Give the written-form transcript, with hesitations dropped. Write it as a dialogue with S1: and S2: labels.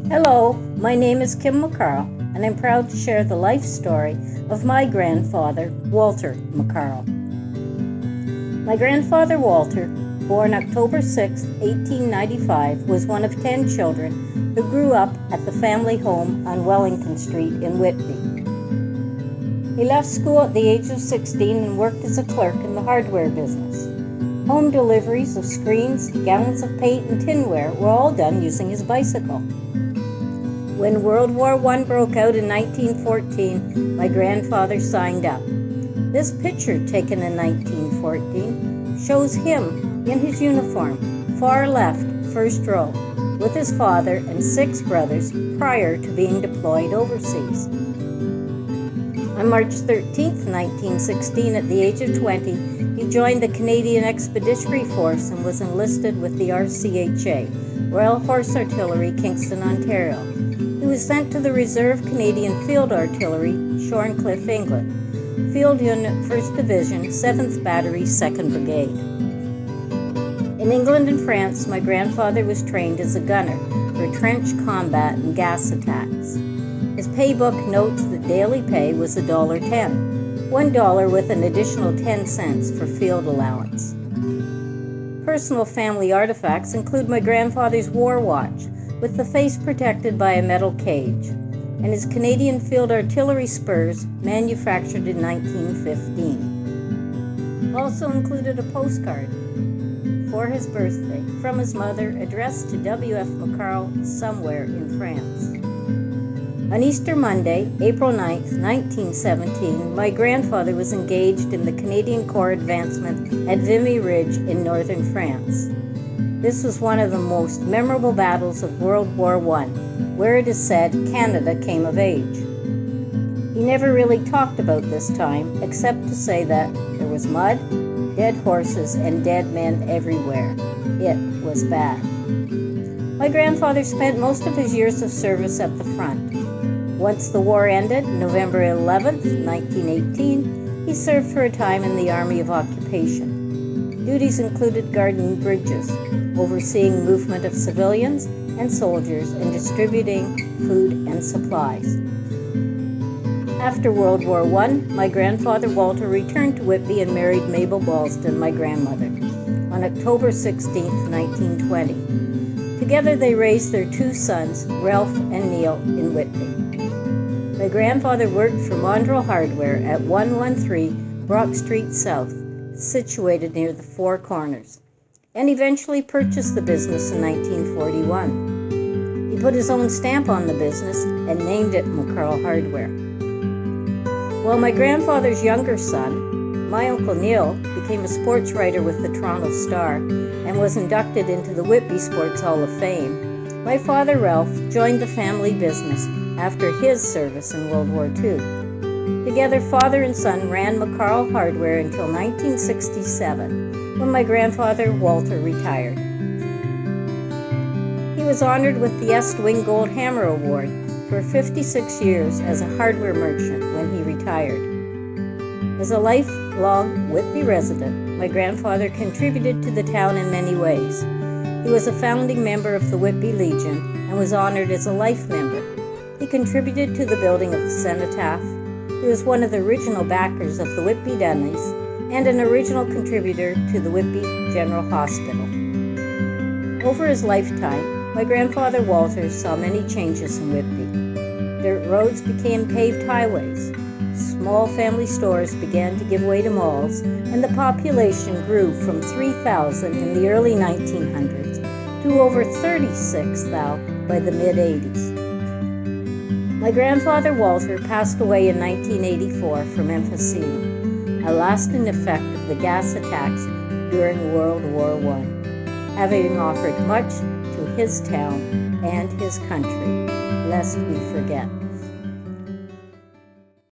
S1: Hello, my name is Kim MacCarl, and I'm proud to share the life story of my grandfather, Walter MacCarl. My grandfather, Walter, born October 6, 1895, was one of 10 children who grew up at the family home on Wellington Street in Whitby. He left school at the age of 16 and worked as a clerk in the hardware business. Home deliveries of screens, gallons of paint, and tinware were all done using his bicycle. When World War I broke out in 1914, my grandfather signed up. This picture, taken in 1914, shows him in his uniform, far left, first row, with his father and 6 brothers prior to being deployed overseas. On March 13, 1916, at the age of 20, he joined the Canadian Expeditionary Force and was enlisted with the RCHA, Royal Horse Artillery, Kingston, Ontario. He was sent to the Reserve Canadian Field Artillery, Shorncliffe, England, Field Unit 1st Division, 7th Battery, 2nd Brigade. In England and France, my grandfather was trained as a gunner for trench combat and gas attacks. His paybook notes that daily pay was $1.10, $1 with an additional 10 cents for field allowance. Personal family artifacts include my grandfather's war watch, with the face protected by a metal cage, and his Canadian Field Artillery spurs manufactured in 1915. Also included a postcard for his birthday from his mother addressed to W.F. MacCarl somewhere in France. On Easter Monday, April 9, 1917, my grandfather was engaged in the Canadian Corps advancement at Vimy Ridge in northern France. This was one of the most memorable battles of World War I, where it is said Canada came of age. He never really talked about this time, except to say that there was mud, dead horses, and dead men everywhere. It was bad. My grandfather spent most of his years of service at the front. Once the war ended, November 11, 1918, he served for a time in the Army of Occupation. Duties included guarding bridges, overseeing movement of civilians and soldiers, and distributing food and supplies. After World War I, my grandfather Walter returned to Whitby and married Mabel Ballston, my grandmother, on October 16, 1920. Together they raised their 2 sons, Ralph and Neil, in Whitby. My grandfather worked for Mondrel Hardware at 113 Brock Street South, situated near the Four Corners, and eventually purchased the business in 1941. He put his own stamp on the business and named it MacCarl Hardware. While my grandfather's younger son, my Uncle Neil, became a sports writer with the Toronto Star and was inducted into the Whitby Sports Hall of Fame, my father Ralph joined the family business after his service in World War II. Together, father and son ran MacCarl Hardware until 1967, when my grandfather Walter retired. He was honored with the Est Wing Gold Hammer Award for 56 years as a hardware merchant when he retired. As a lifelong Whitby resident, my grandfather contributed to the town in many ways. He was a founding member of the Whitby Legion and was honored as a life member. He contributed to the building of the cenotaph. He was one of the original backers of the Whitby Dunleys and an original contributor to the Whitby General Hospital. Over his lifetime, my grandfather Walter saw many changes in Whitby. Dirt roads became paved highways. Small family stores began to give way to malls, and the population grew from 3,000 in the early 1900s to over 36,000 by the mid-80s. My grandfather Walter passed away in 1984 from emphysema, a lasting effect of the gas attacks during World War I, having offered much to his town and his country, lest we forget.